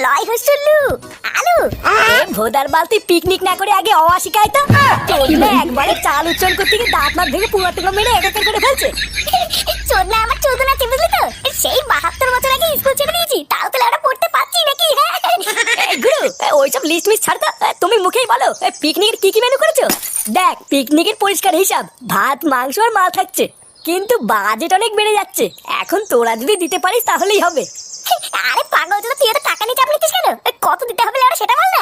লয় হসুলু আলু ভোদার বালতি পিকনিক না করে আগে অওয়া শিখায় তো একবারে চাল উচ্চারণ করতে গিয়ে দাঁত মাত ভেঙে পুরো টুকরো মেরে একাকার করে ফেলছে। চোদনা আমার চোদন আছে বুঝলি তো, সেই 72 বছর আগে স্কুল ছেড়ে দিয়েছি, তাও তো লেওড়া পড়তে পারছি নাকি। গুরু ওইসব লিস্ট মিস ছাড় তো, তুমি মুখেই বলো পিকনিকের কি কি মেনু করেছো। দেখ পিকনিকের পরিষ্কার হিসাব ভাত মাংস আর মাল থাকছে, কিন্তু বাজেট অনেক বেড়ে যাচ্ছে, এখন তোরা যদি দিতে পারিস তাহলেই হবে। আরে পাগল তো, তুই এত টাকা নিয়ে চাপ নিচ্ছিস কেন? কত দিতে হবে লেওড়া সেটা বল না।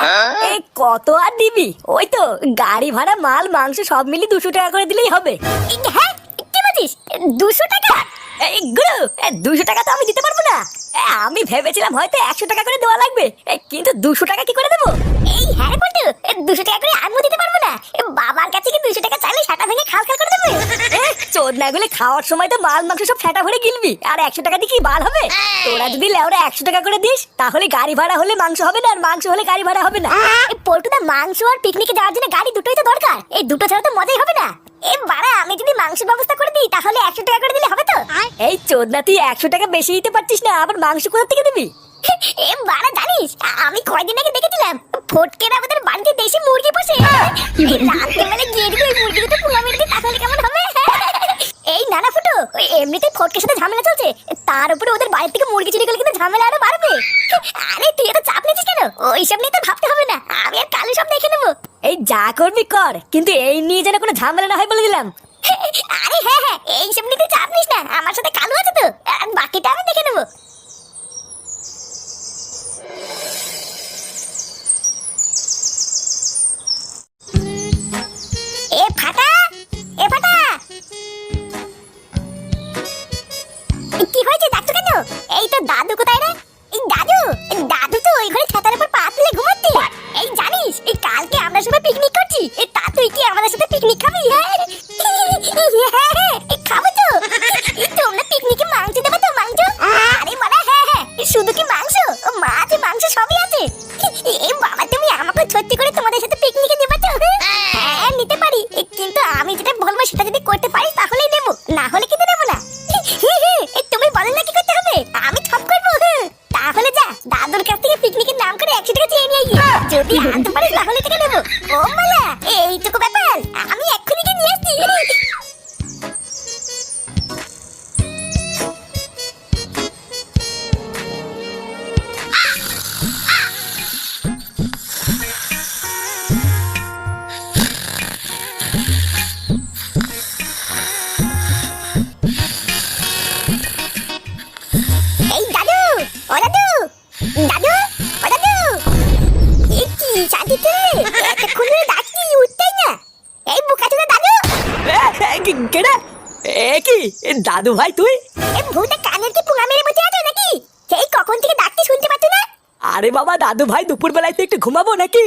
কত আর দিবি, ওই তো গাড়ি ভাড়া মাল মাংস সব মিলিয়ে 200 টাকা করে দিলেই হবে। হ্যাঁ কি বলছিস 200 টাকা? গুরু 200 টাকা তো আমি দিতে পারবো না, আমি ভেবেছিলাম হয়তো 100 টাকা করে দেওয়া লাগবে, কিন্তু 200 টাকা কি করে দেবো? এই হ্যাঁ বলতো 200 টাকা করে আমিও দিতে পারবো না, বাবার কাছে কি 200 টাকা চাইলে সাটা ভেঙে খাল খাল করে দেবে? চোদনা গুলো খাওয়ার সময় তো মাল মাংস সব ফেটা ভরে গিলবি, আর 100 টাকা দিয়ে কি বাল হবে? তোরা যদি লেওরা 100 টাকা করে দিস তাহলে গাড়ি ভাড়া হলে মাংস হবে না, আর মাংস হলে গাড়ি ভাড়া হবে না। পল্টুদা মাংস আর পিকনিকে যাওয়ার জন্য গাড়ি দুটোই তো দরকার, এই দুটো ছাড়া তো মজাই হবে না। বাড়া আমি যদি মাংসের ব্যবস্থা করে দিই তাহলে 100 টাকা করে দিলে হবে তো? এই চোদনা তুই 100 টাকা বেশি দিতে পারছিস না, আবার মাংস কোথা থেকে দিবি? বাড়া জানিস আমি কয়দিন আগে দেখেছিলাম ফটকের আমাদের বাড়িতে দেশি মুরগি পোষে, রাত্রেবেলা গিয়ে দিবি মুরগি দুটো পুঙ্গা মেরে দিই তাহলে কেমন হবে? এই নানা ফুটো এমনিতেই ফটকের সাথে ঝামেলা চলছে, তার উপরে ওদের বাড়ি থেকে মুরগি চুরি করলে কিন্তু ঝামেলা আরো বাড়বে। আরে তুই এত চাপ নিচ্ছিস কেন? ওইসব নিয়ে তো ভাবতে হবে না, আমি আর কালু সব দেখে নেবো। এই যা করবি কর, কিন্তু এই নিয়ে যেন কোনো ঝামেলা না হয় বলে দিলাম। আরে হ্যাঁ হ্যাঁ এইসব নিয়ে তুই চাপ নিস না, আমার সাথে কালু আছে তো, আর বাকিটা আমি দেখে নেবো। এ ফাটা কি হয়েছে ডাকছো কেন? এই তো দাদু কোথায় রে? এই দাদু তো ওই ঘরে ছাতার উপর পা তুলে ঘুমাচ্ছে। এই জানিস এই কালকে আমরা সবাই পিকনিক করছি, তা তুই কি আমাদের সাথে পিকনিক খাবি? হ্যাঁ খাবো তো। তোমরা পিকনিকে মাংস দেবে তো? মাংস? আরে মারা হ্যাঁ শুধু কি মাংস, মাছ মাংস সবই আছে। এই বাবা তুমি আমাকে সত্যি করে তোমাদের সাথে পিকনিকে দেবে তো? হ্যাঁ নিতে পারি, কিন্তু আমি যেটা বলবো সেটা যদি করতে পারিস তাহলেই দেবো, না হলে কিন্তু দেবো না। তুমি বলো না কি করতে হবে, আমি সব করবো। তাহলে যা দাদুর কাছ থেকে পিকনিকের নাম করে 100 টাকা চেয়ে নিয়ে আয়, যদি আনতে পারিস তাহলে থেকে নেবো। ও মালা এইটুকু ব্যাপার, আমি এক্ষুনি গিয়ে নিয়ে আসছি। দাদু ভাই তুই? ভূতে কানের কি পুঙ্গা মেরে বসে আছো নাকি? সেই কখন থেকে ডাকতে শুনতে পাচ্ছ না? আরে বাবা দাদু ভাই দুপুর বেলায় তো একটু ঘুমাবো নাকি?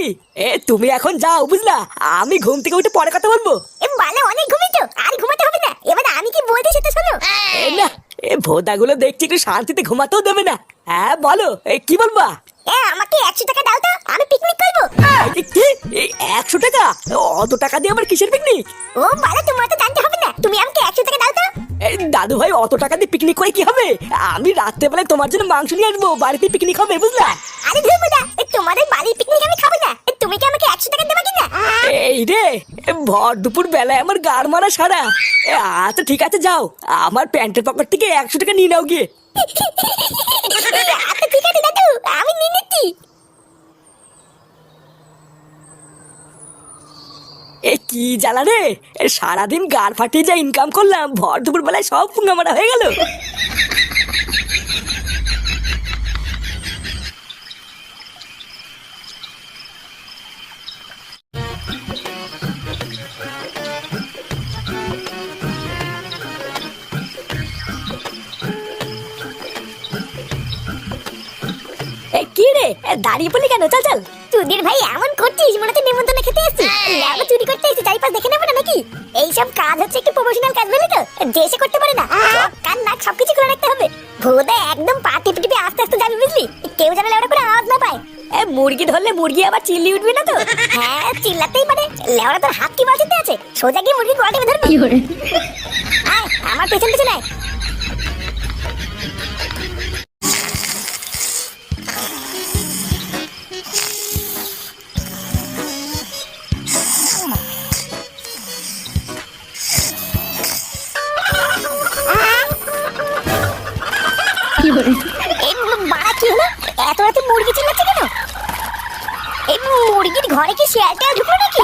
তুমি এখন যাও বুঝলা, আমি ঘুম থেকে উঠে পরে কথা বলবো। বালে অনেক ঘুমিয়েছো, আর ঘুমাতে হবে না, এবার আমি কি বলছি সেটা শোনো। না ভোদাগুলো দেখছি একটু শান্তিতে ঘুমাতেও দেবে না। হ্যাঁ বলো কি বলবা? আমাকে 100 টাকা দাও তো, আমি পিকনিক করবো। কি 100 টাকা? অত টাকা দিয়ে আবার কিসের পিকনিক? ও বালে তোমার তো জানতে হবে না, তুমি আমাকে 100 টাকা দাও তো। দাদু ভাই অত টাকা দিয়ে পিকনিক করে কি হবে? আমি রাত্রে বেলায় তোমার জন্য মাংস নিয়ে আসবো, বাড়িতে পিকনিক হবে বুঝলা। আরে ধুমুদা তোমাদের বাড়ির পিকনিক আমি খাবো না, তুমি কি আমাকে 100 টাকা দেবা কিনা? এই রে ভর দুপুর বেলায় আমার গাড় মারা সারা। আচ্ছা ঠিক আছে যাও, আমার প্যান্টের পকেট থেকে 100 টাকা নিয়ে নাও গিয়ে। আচ্ছা ঠিক আছে দাদু, আমি নিয়ে নিচ্ছি। কি জ্বালা রে, সারাদিন গাড় ফাটিয়ে যা ইনকাম করলাম, ভর দুপুর বেলায় সব পুঙ্গা মারা হয়ে গেল। কি রে দাঁড়িয়ে পড়লি কেন? চল চল। চুদির ভাই এমন করছিস মনে হচ্ছে নিমন্ত্রণ খেতে এসেছিস, আমরা চুরি করতে এসেছি, চারিপাশ দেখে নেবো না নাকি? এইসব কাজ হচ্ছে একটু প্রফেশনাল কাজ বুঝলি তো, যে সে করতে পারে না, কান নাক সবকিছু করে রাখতে হবে। ভোদা একদম পা টিপে টিপে আস্তে আস্তে যাবি বুঝলি, কেউ যেন লেওড়া করে আওয়াজ না পায়। মুরগি ধরলে মুরগি আবার চিল্লি উঠবে না তো? হ্যাঁ চিল্লাতেই পারে, লেওড়া তোর হাত কি বাঁচিতে আছে, সোজা গিয়ে মুরগি গোয়াল টিপে ধরবি। আয় আমার পেছন পেছন আয়। এত মুরগি চিল্লাচ্ছে কেন? এই মুরগির ঘরে কি শেয়ালটা ঢুকলো নাকি?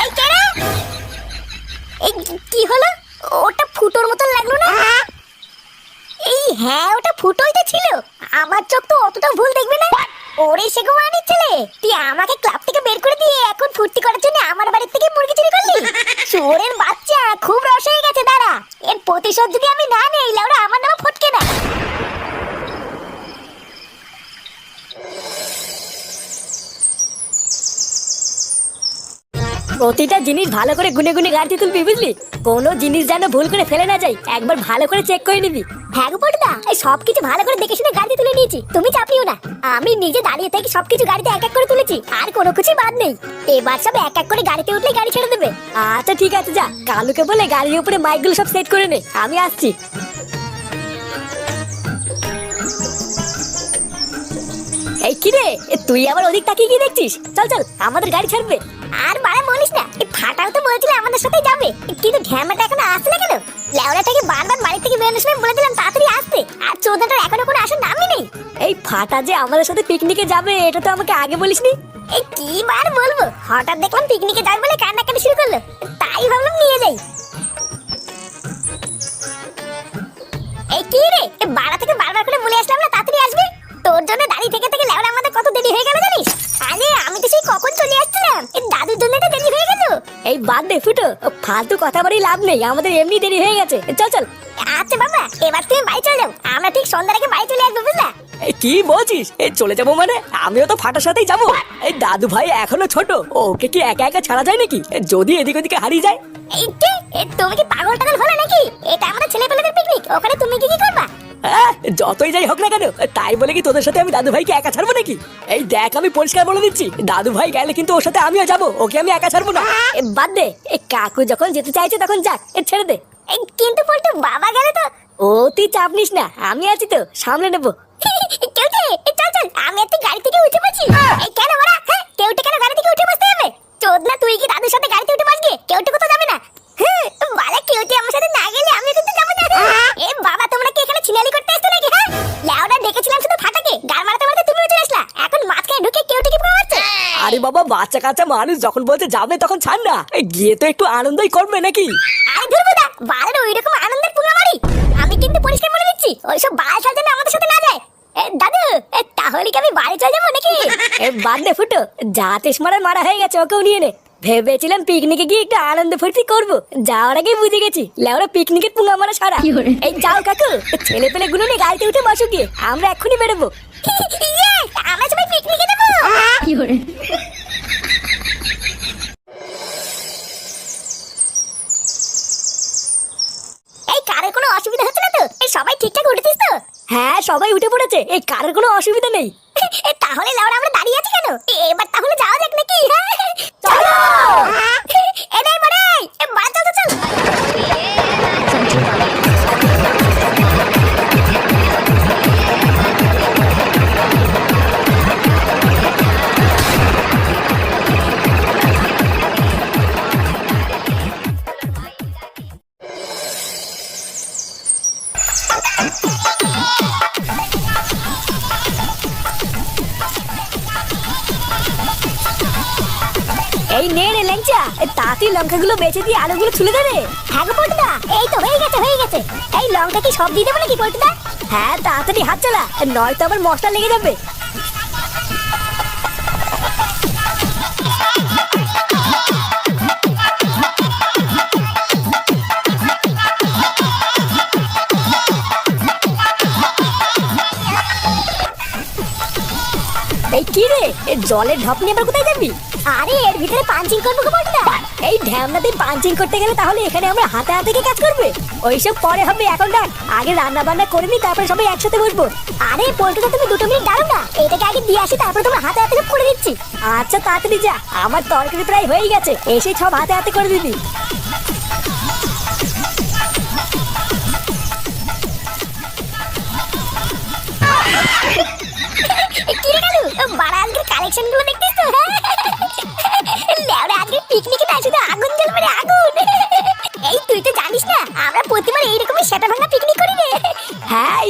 এই কে রে? এই কি হলো? ওটা ফুটোর মতন লাগলো না? এই হ্যাঁ, ওটা ফুটোই তো ছিল। আমার চোখ তো অতটা ভুল দেখবে না। ওরে সেগো মানির ছেলে, তুই আমাকে ক্লাব থেকে বের করে দিয়ে এখন ফুর্তি করার জন্য আমার বাড়ির থেকে মুরগি চুরি করলি? চোরের বাচ্চা, খুব রস হয়ে গেছে। দাঁড়া, এর প্রতিশোধ যদি আমি না নেই, লাউরা আমার নাম ফটকে না। প্রতিটা জিনিস ভালো করে গুনে গুনে গাড়িতে তুলবি, বুঝলি? কোনো জিনিস যেন ভুল করে ফেলে না যাই, একবার ভালো করে চেক করে নিবি। হ্যাঁ গো পটুদা, এই সবকিছু ভালো করে দেখে শুনে গাড়িতে তুলে নিয়েছি, তুমি চাপ নিও না। আমি নিজে দাঁড়িয়ে থেকে সবকিছু গাড়িতে এক এক করে তুলেছি, আর কোনো কিছু বাদ নেই। এবার সব এক এক করে গাড়িতে উঠলে গাড়ি ছেড়ে দেবে। আচ্ছা ঠিক আছে, যা কালুকে বলে গাড়ির উপরে মাইকগুলো সব সেট করে নে, আমি আসছি। এই কি রে, তুই আবার ওদিক তাকিয়ে কি দেখছিস? চল চল, আমাদের গাড়ি ছাড়বে। আর বারে বলিস না, এই ফাটাও তো বলেছিল আমাদের সাথে যাবে, কিন্তু ঢ্যামাটা এখনো আসছে না কেন? লেওড়াটাকে বারবার বাড়ি থেকে বেরোনোর সময় বলে দিলাম তাড়াতাড়ি আসতে, আর চোদাটার এখনো কোনো আসার নামই নেই। এই ফাটা যে আমাদের সাথে পিকনিকে যাবে, এটা তো আমাকে আগে বলিসনি। এই কি বার বলবো, হঠাৎ দেখলাম পিকনিকে যাবে বলে কান্নাকাটি শুরু করলো, তাই ভাবলাম নিয়ে যাই। এই কি রে, বাড়া থেকে বারবার করে বলে আসলাম না তাড়াতাড়ি আসবে? তোর জন্য দাঁড়িয়ে থেকে থেকে লেওড়া আমাদের কত দেরি হয়ে গেল জানিস? আরে আমি তো সেই কখন চলে আসছিলাম, এই দাদুর জন্য তো দেরি হয়ে গেল। এই বাদ দে ফুটো, ফালতু কথা বলেই লাভ নেই, আমাদের এমনি দেরি হয়ে গেছে। চল চল। আচ্ছা বাবা, এবার তুমি বাড়ি চলে যাও, আমরা ঠিক সন্ধ্যার আগে বাড়ি চলে আসবো, বুঝলা? এই কি বলছিস? এই চলে যাবো মানে? আমিও তো ফাটার সাথেই যাবো। এই দাদু ভাই এখনো ছোট, ওকে কি একা একা ছাড়া যায় নাকি? যদি এদিক ওদিকে হারিয়ে যায়? এই কি, তুমি কি পাগল টাগল হলো নাকি? এটা আমাদের ছেলেপেলেদের পিকনিক, ওখানে তুমি কি করবা? হ্যাঁ, যতই যাই হোক না কেন, তাই বলে কি তোদের সাথে আমি দাদু ভাইকে একা ছাড়বো নাকি? এই দেখ, আমি পরিষ্কার বলে দিচ্ছি, দাদু ভাই গেলে কিন্তু ওর সাথে আমিও যাবো, ওকে আমি একা ছাড়বো না। বাদ দে, এই কাকু যখন যেতে চাইছে তখন যাক, ছেড়ে দে। কিন্তু পল্টু বাবা গেলে তো? ও তুই চাপ নিস না, আমি আছি তো, সামলে নেবো। চল চল, আমি আর তুই গাড়ি থেকে উঠে পড়ছি। এই কেন বড়া, কেউটে কেন গাড়ি থেকে উঠে বসতে হবে? চোদনা, তুই কি দাদুর সাথে গাড়িতে উঠে বসবি? কেউটে কোথাও যাবে না। বালা, কেউটে আমার সাথে না গেলে আমি কিন্তু যাবো না। এ বাবা, তোমরা কি এখানে ছিনালি করতে আসছো নাকি? হ্যাঁ, লেওড়া দেখেছিলাম শুধু ফাটাকে, গাড় মারতে মারতে তুমি চলে আসলা, এখন মাঝখানে ঢুকে কেউটে কি পাওয়াচ্ছে? আরে বাবা, বাচ্চা কাচ্চা মানুষ যখন বলতে যাবে তখন ছাড় না, গিয়ে তো একটু আনন্দই করবে নাকি? আরে ধরবো না, বালের ওইরকম আনন্দের পুঙ্গা মারি। আমি কিন্তু পরিষ্কার বলে দিচ্ছি, ওইসব বাল ছাল যেন আমাদের সাথে না যায়। দাদু, তাহলে কি আমি বাড়ি চলে যাবো নাকি? বাদ দে ফুটো, জাতিস মারার মারা হয়ে গেছে, ওকেও নিয়ে নে। ভেবেছিলাম পিকনিকে গিয়ে একটু আনন্দ ফুর্তি করবো, যাওয়ার আগেই বুঝে গেছি লেওরা পিকনিকের পুঙ্গা মারা সারা। এই যাও কাকু, ছেলে পেলে গুলো নিয়ে গাড়িতে উঠে বসো, গিয়ে আমরা এক্ষুনি বেরোবো। আমরা সবাই পিকনিকে যাবো। এই কারের কোনো অসুবিধা হচ্ছে না তো? এই সবাই ঠিকঠাক উঠেছিস তো? হ্যাঁ, সবাই উঠে পড়েছে, এই কারের কোনো অসুবিধা নেই। তাহলে লাউরা আমরা দাঁড়িয়ে আছি কেন? এবার তাহলে যাওয়া যাক নাকি? চলো। এনে বড়ে, বাড়ি চল চল। এই নে রে ল্যাংচা, তাঁতি লঙ্কাগুলো বেঁচে দিয়ে আলুগুলো ছুলে দে রে। হ্যাঁ গো পল্টুদা, এই তো হয়ে গেছে হয়ে গেছে। এই লঙ্কা কি সব দিয়ে দেবো নাকি পল্টুদা? হ্যাঁ, তাড়াতাড়ি হাত চালা, নয়তো আবার মশলা লেগে যাবে। এই কি রে, জলের ঢপ নিয়ে আবার কোথায় যাবি? আরে এর ভিতরে পাঞ্চিং করবো গো পল্টুদা। এই ঢ্যামনাতে পাঞ্চিং করতে গেলে তাহলে এখানে আমরা হাতে হাতে কে কাজ করবে? ওইসব পরে হবে, এখন ডাক, আগে রান্না বান্না করে নি, তারপরে সবাই একসাথে বসবো। আরে পল্টুদা, তুমি 2 মিনিট দাঁড়াও না, এটাকে আগে দিয়ে আসি, তারপরে তোমরা হাতে হাতে করে দিচ্ছি। আচ্ছা তাড়াতাড়ি যা, আমার তরকারি প্রায় হয়ে গেছে, এসে সব হাতে হাতে করে দিবি। কালেকশন গুলো দেখছিস তো? লেওরা আজকে পিকনিকে না শুধু আগুন জ্বলবে রে, আগুন। এই তুই তো জানিস না আমরা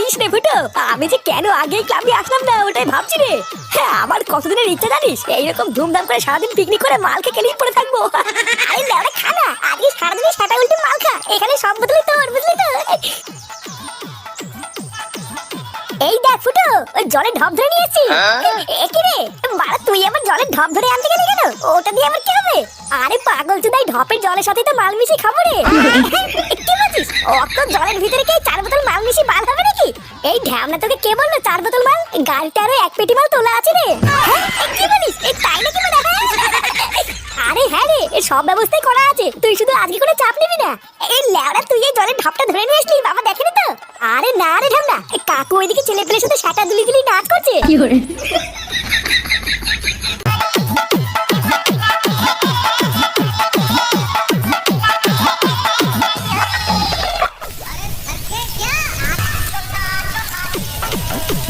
ইস রে ফুটো, আমি যে কেন আগে ক্লাবে আসলাম না ওটাই ভাবছি রে। হ্যাঁ, আমার কতদিনের ইচ্ছা জানিস, এইরকম ধুমধাম করে সারাদিন পিকনিক করে মাল খেয়ে কেলিয়ে পড়ে থাকবো। আরে লেওড়া খানা, আজকে সারাদিনই সাটা উল্টে মাল খা, এখানে সব বদলে তোর, বুঝলি তো। এই দেখ ফুটো, ওই জলে ঢপ ধরে নিয়েছি। কি রে বাড়া, তুই আমার জলে ঢপ ধরে আনতে গেলি কেন? ওটা দিয়ে আমার কি হবে? আরে পাগল চুদাই, ঢপের জলের সাথে তো মাল মিশিয়ে খাবো রে। কি বলছিস? অত জলের ভিতরে কি 4 বোতল মাল মিশিয়ে মাল হবে নাকি? এই ঢ্যামনা তোকে কে বললো 4 বোতল মাল? গাড়িতে আরো 1 পেটি মাল তোলা আছে রে। কি বলিস? তাই নাকি? আরে হ্যাঁ রে, সব ব্যবস্থাই করা আছে, তুই শুধু আজকে কোনো চাপ নিবি না। এই লেওড়া, তুই এই জলের ঢপটা ধরে নিয়ে আসলি, বাবা দেখেনি তো? আরে না রে ঢামনা, কাকু ওইদিকে ছেলে পেলের সাথে সাটা দুলি দুলি নাচ করছে। কি করে?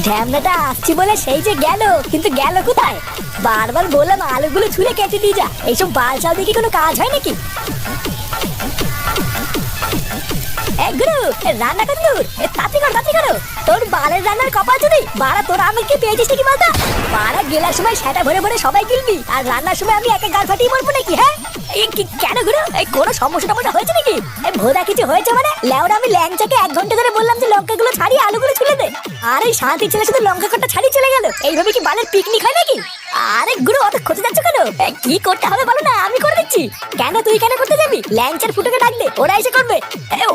ঢ্যামনাটা আসছি বলে সেই যে গেল, কিন্তু গেল কোথায়? বারবার বললাম আলুগুলো ছুলে কেটে দিয়ে যা, এইসব বাল চাল দিয়ে কি কোনো কাজ হয় নাকি? গুরু, রান্না কর দূর, তাড়াতাড়ি করো। তোর বালের রান্নার কপাল যদি বাড়া, তোর আমি কি পেয়েছিস নাকি বলতো? বাড়া গেলার সময় সেটা ভরে ভরে সবাই গিলবি, আর রান্নার সময় আমি একা গাল ফাটিয়ে মরবো নাকি? হ্যাঁ, কেন গুরু, এই কোনো সমস্যা হয়েছে নাকি? ভোদা কিছু হয়েছে মানে? লেওরা আমি ল্যাংচাকে 1 ঘন্টা ধরে বললাম যে লঙ্কাগুলো ছাড়িয়ে আলুগুলো ছুলে দে, আর এই শান্তি ছেলে শুধু লঙ্কা কটা ছাড়িয়ে চলে গেল। এইভাবে কি বালের পিকনিক হয় নাকি? আরে গুরু, অত খোঁজে যাচ্ছ কেন? কি করতে হবে বলো না, আমি করে দিচ্ছি। কেন তুই কেন করতে যাবি? ল্যাংচার ফুটোকে ডাকলে ওরা এসে করবে।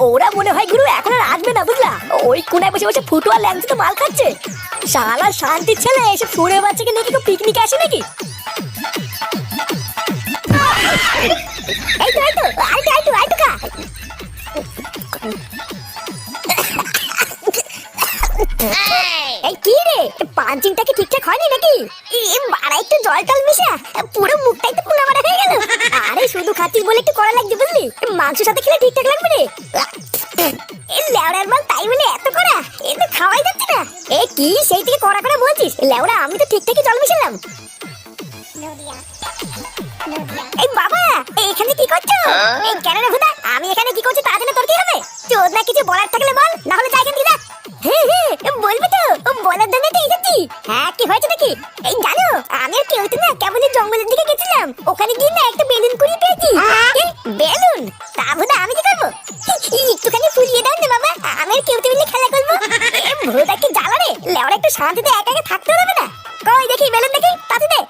ওরা মনে হয় গুরু এখন আর আসবে না, বুঝলা? ওই কোনায় বসে বসে ফুটো আর ল্যাংচা তো মাল খাচ্ছে। শালা শান্তির ছেলে এসে ফুড়ে বাচ্চাকে নিয়ে কি পিকনিকে আসে নাকি? এই তো আইতো কা। এই কি রে, পাঞ্চিংটা কি ঠিকঠাক হয়নি নাকি? বাড়া একটু জল টল মিশা, পুরো মুখটাই তো পুরো মারা হয়ে গেল। আরে শুধু খাচ্ছিস বলে একটু কড়া লাগছে, বুঝলি? মাংসের সাথে খেলে ঠিকঠাক লাগবে রে। লেওড়ার মাল তাই বলে এত কড়া, এ তো খাওয়াই যাচ্ছে না। এ কি সেই থেকে কড়া করে বলছিস? লেওড়া আমি তো ঠিকঠাকই জল মিশালাম। এই বাবা, এখানে কি করছো? এই কেন রে ভুদা, আমি এখানে কি করছি তার জন্য তোর কি হবে? চোদ না কিছু বলার থাকলে বল, না হলে যাই এখান থেকে। হ্যাঁ বলবি তো, বলার জন্য তো এসেছি। হ্যাঁ কি হয়েছে নাকি? এই জানো, আমি আর কেউ না কেমন জঙ্গলের দিকে গেছিলাম, ওখানে গিয়ে না একটা বেলুন কুড়িয়ে পেয়েছি। বেলুন? তা ভুদা আমি কি করবো? একটুখানি ফুলিয়ে দাও না বাবা, আমি আর কেউ মিলে খেলা করবো। ভুদা কি জ্বালা রে, লেওরা একটু শান্তিতে একা একা থাকতে হবে না? কই দেখি বেলুন, দেখি তাতে দে।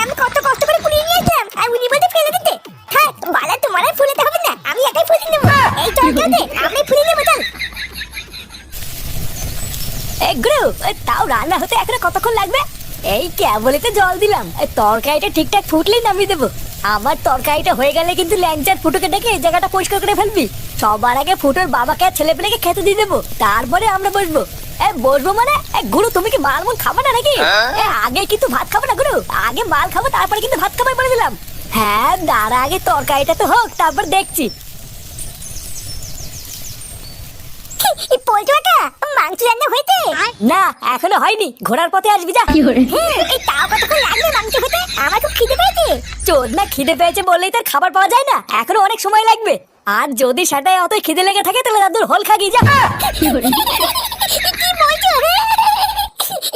আমি কত কষ্ট করে কুড়িয়ে নিয়ে আসলাম, আর উনি বলতে ফেলে দিতে। হ্যাঁ বালা, তোমার আর ফুলাতে হবে না, আমি একাই ফুলিয়ে নেবো। এই চল কেউ দে, আমি ফুলিয়ে নেবো, চল। গুরু, তাও রান্না হতে এখনো কতক্ষণ লাগবে? এই কেবলই তো জল দিলাম, তরকারিটা ঠিকঠাক ফুটলেই নামিয়ে দেবো। আমার তরকারিটা হয়ে গেলে কিন্তু ল্যাংচার ফুটোকে ডেকে এই জায়গাটা পরিষ্কার করে ফেলবি। সবার আগে ফুটোর বাবাকে আর ছেলে পেলেকে খেতে দিয়ে দেবো, তারপরে আমরা বসবো। বসবো মানে? গুরু তুমি কি মাল মুল খাবো না নাকি? আগে কিন্তু ভাত খাবো না গুরু, আগে মাল খাবো, তারপরে কিন্তু ভাত খাবার বলে দিলাম। হ্যাঁ দাঁড়া, আগে তরকারিটা তো হোক, তারপর দেখছি। মাংস রান্না হয়েছে? না এখনো হয়নি, ঘোড়ার পথে আসবি যা। এই তাও কতক্ষণ লাগবে মাংস হতে? আমার খুব খিদে পেয়েছে। চোদ না, খিদে পেয়েছে বললেই তার খাবার পাওয়া যায় না, এখনো অনেক সময় লাগবে। আর যদি সেটাই অত খিদে লেগে থাকে তাহলে দাদুর হোল খা গিয়ে যা। কি বলছো?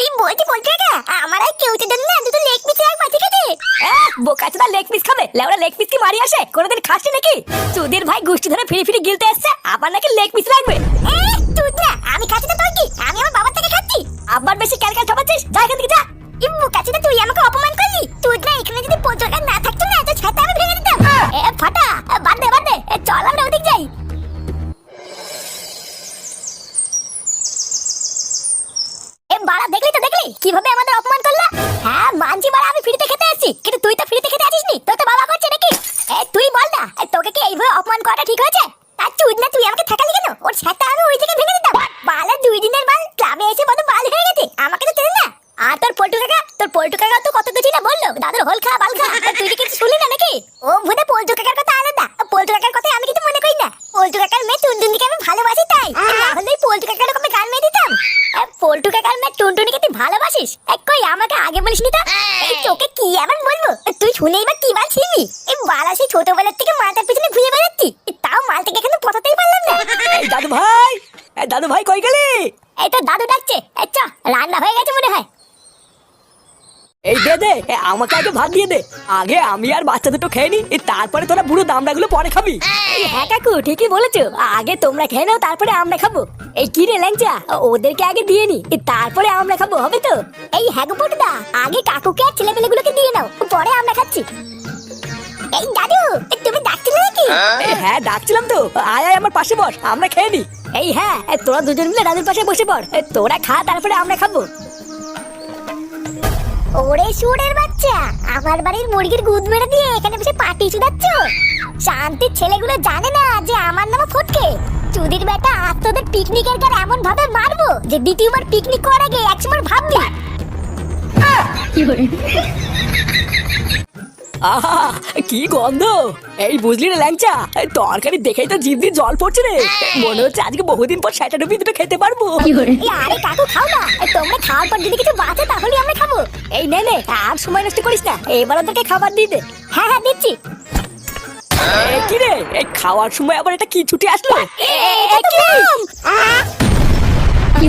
এই বলছি আমার আর কেউ তো না, দুটো লেগ পিস রাখবা, ঠিক আছে? বোকাচোদা লেগ পিস খাবে? লেওড়া লেগ পিস কি মারি আসে? কোনোদিন খাসনি নাকি? চুদির ভাই গুষ্টি ধরে ফিরি গিলতে আসছে, আবার নাকি লেগ পিস রাখবে? আমি খাচ্ছি তো, তোর কি? আমি আমার বাবার থেকে খাচ্ছি। আবার বেশি ক্যালকাল ঠাপাচ্ছিস, যা এখান থেকে যা। বোকাচোদা তুই আমাকে অপমান করলি। তুই না এখানে যদি পোচকার না থাকতো না, তো ছাতা আমি ভেঙে দিতাম। ফাটা, বাদ দে, চল আমরা ওদিক যাই। বাড়া দেখলি কিভাবে আমাদের অপমান করলা? হ্যাঁ মানছি বাড়া, আমি ফ্রিতে খেতে এসেছি, কিন্তু তুই তো ফ্রিতে খেতে আসিসনি, তোর তো বাবা করছে নাকি? তুই বল না, তোকে কি এইভাবে অপমান করাটা ঠিক হয়েছে? আর চুদ না, তুই আমাকে ঠেকালি কেন? ওর ছাতা আমি ওই জায়গায় ভেঙে দিতাম। বালা 2 দিনের বাল ক্লাবে এসে বড় বাল হয়ে গেছে, আমাকে তো চেনে না। আর তোর পল্টু কাকা তো কত কিছু না বললো, দাদুর হোল খা বাল খা, তুই কি কিছু শুনলি না নাকি? ও ভুদে পল্টু কাকার কথা আলাদা, পল্টু কাকার কথা আমি কিছু মনে করি না। পল্টু কাকার মেয়ে টুনটুনিকে আমি ভালোবাসি, তাই না হলে পল্টু কাকার ওকে গান মেয়ে দিতাম। পল্টু কাকার মেয়ে টুনটুনিকে তুই ভালোবাসিস? কই আমাকে আগে বলিসনি তো। এই তোকে কি আবার বলবো, তুই শুনেই বা কি বালছিলি? এই বালা সেই ছোটবেলার থেকে মালটার পিছনে ঘুরে বেড়াচ্ছি, তাও মালটাকে এখনো পটাতেই পারলাম না। এই দাদু ভাই কই গেলি? এই তো দাদু ডাকছে, এই চ, রান্না হয়ে গেছে মনে হয়। এই দে আমাকে আগে ভাত দিয়ে দে। আগে আমি আর বাচ্চা দুটো খেয়ে নি, তারপরে তোরা বুড়ো দামড়াগুলো পরে খাবি। হ্যাঁ কাকু ঠিকই বলেছো, আগে তোমরা খেয়ে নাও তারপরে আমরা খাবো। এই কি রে ল্যাংচা, ওদেরকে আগে দিয়ে নি তারপরে আমরা খাবো, হবে তো? এই হ্যাঁ গো পটুদা, আগে কাকুকে আর ছেলেপেলেগুলোকে দিয়ে নাও, পরে আমরা খাচ্ছি। এই দাদু, তুমি ডাকছিলে নাকি? হ্যাঁ ডাকছিলাম তো, আয় আয় আমার পাশে বস, আমরা খেয়ে নি। এই হ্যাঁ, তোরা দুজন মিলে দাদুর পাশে বসে পড়, তোরা খা তারপরে আমরা খাবো। ওরে শুয়োরের বাচ্চা, আমার বাড়ির মুরগির গুদ মেরে দিয়ে এখানে বসে পাটি চুদাচ্ছ? শান্তির ছেলেগুলো জানে না যে আমার নাম ফটকে। চুদির বেটা, আজ তোদের পিকনিকের গার এমন ভাবে মারবো যে দ্বিতীয়বার পিকনিক করার আগে একসময় ভাববি। আহা কি গন্ধ! এই বুঝলি রে ল্যাংচা, তরকারি দেখেই তো জিভ দিয়ে জল পড়ছে রে। মনে হচ্ছে আজকে বহুদিন পর সেটা ডুবি দুটো খেতে পারবো। আরে কাকু খাও না, তোমরা খাওয়ার পর যদি কিছু বাঁচে তাহলে আমরা খাবো। এই নে নে, আর সময় নষ্ট করিস না, এবার ওদেরকে খাবার দিয়ে দে। হ্যাঁ হ্যাঁ দিচ্ছি। কি রে, এই খাওয়ার সময় আবার এটা কি ছুটে আসলো? কি